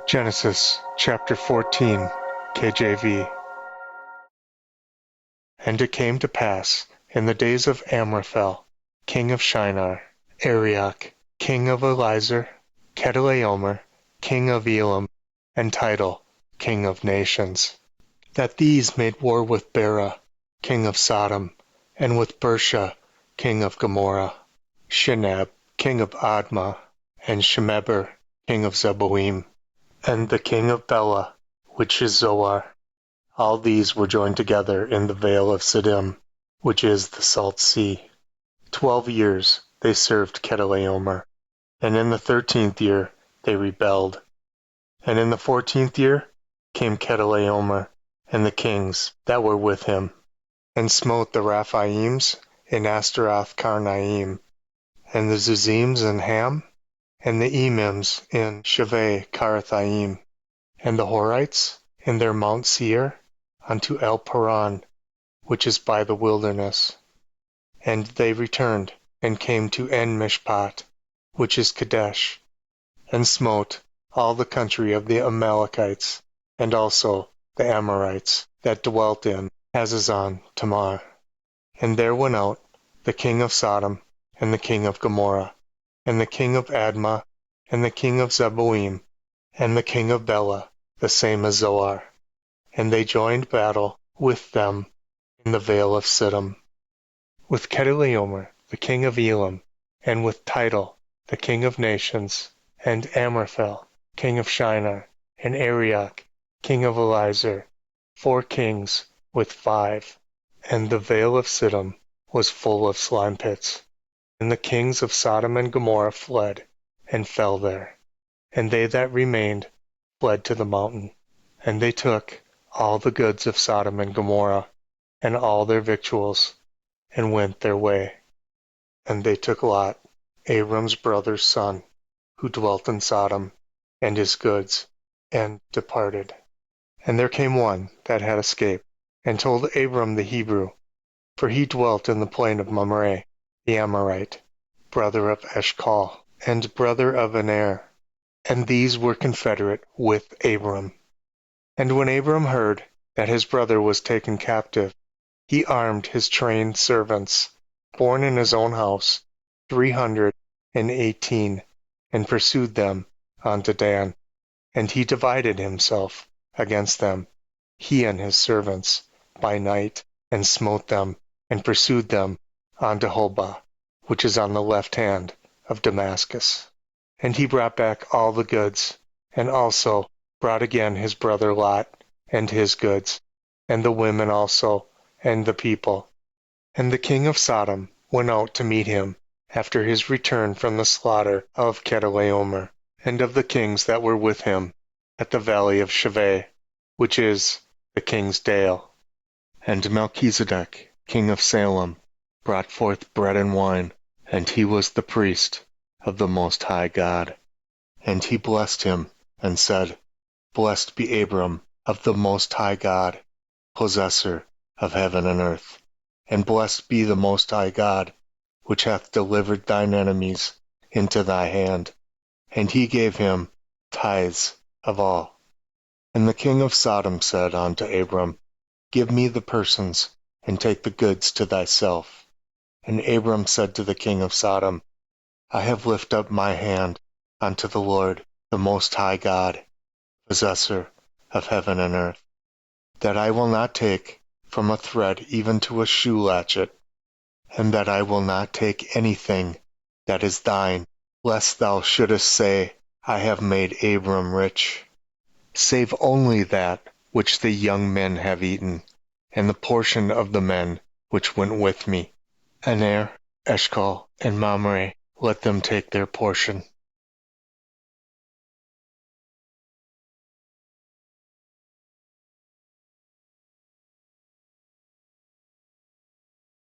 Genesis chapter 14, KJV. And it came to pass, in the days of Amraphel, king of Shinar, Arioch, king of Eliezer, Chedorlaomer, king of Elam, and Tidal, king of nations, that these made war with Bera, king of Sodom, and with Bersha, king of Gomorrah, Shinab, king of Admah, and Shemeber, king of Zeboim, and the king of Bela, which is Zoar. All these were joined together in the vale of Siddim, which is the salt sea. 12 years they served Chedorlaomer, and in the 13th year they rebelled. And in the 14th year came Chedorlaomer and the kings that were with him, and smote the Raphaims in Astaroth Karnaim, and the Zuzims in Ham, and the Emims in Shaveh Karathaim, and the Horites in their Mount Seir, unto El Paran, which is by the wilderness. And they returned, and came to En Mishpat, which is Kadesh, and smote all the country of the Amalekites, and also the Amorites that dwelt in Hazazon Tamar. And there went out the king of Sodom, and the king of Gomorrah, and the king of Admah, and the king of Zeboim, and the king of Bela, the same as Zoar. And they joined battle with them in the vale of Siddim, with Chedorlaomer the king of Elam, and with Tidal the king of nations, and Amraphel king of Shinar, and Arioch king of Eliezer, 4 kings with 5. And the vale of Siddim was full of slime pits. And the kings of Sodom and Gomorrah fled, and fell there. And they that remained fled to the mountain. And they took all the goods of Sodom and Gomorrah, and all their victuals, and went their way. And they took Lot, Abram's brother's son, who dwelt in Sodom, and his goods, and departed. And there came one that had escaped, and told Abram the Hebrew, for he dwelt in the plain of Mamre, the Amorite, brother of Eshcol, and brother of Aner, and these were confederate with Abram. And when Abram heard that his brother was taken captive, he armed his trained servants, born in his own house, 318, and pursued them unto Dan. And he divided himself against them, he and his servants, by night, and smote them, and pursued them unto Hobah, which is on the left hand of Damascus. And he brought back all the goods, and also brought again his brother Lot, and his goods, and the women also, and the people. And the king of Sodom went out to meet him, after his return from the slaughter of Chedorlaomer, and of the kings that were with him, at the valley of Shaveh, which is the king's dale. And Melchizedek, king of Salem, brought forth bread and wine, and he was the priest of the Most High God. And he blessed him, and said, Blessed be Abram of the Most High God, possessor of heaven and earth. And blessed be the Most High God, which hath delivered thine enemies into thy hand. And he gave him tithes of all. And the king of Sodom said unto Abram, Give me the persons, and take the goods to thyself. And Abram said to the king of Sodom, I have lifted up my hand unto the Lord, the Most High God, possessor of heaven and earth, that I will not take from a thread even to a shoe latchet, and that I will not take anything that is thine, lest thou shouldest say, I have made Abram rich, save only that which the young men have eaten, and the portion of the men which went with me. Aner, Eshcol, and Mamre, let them take their portion.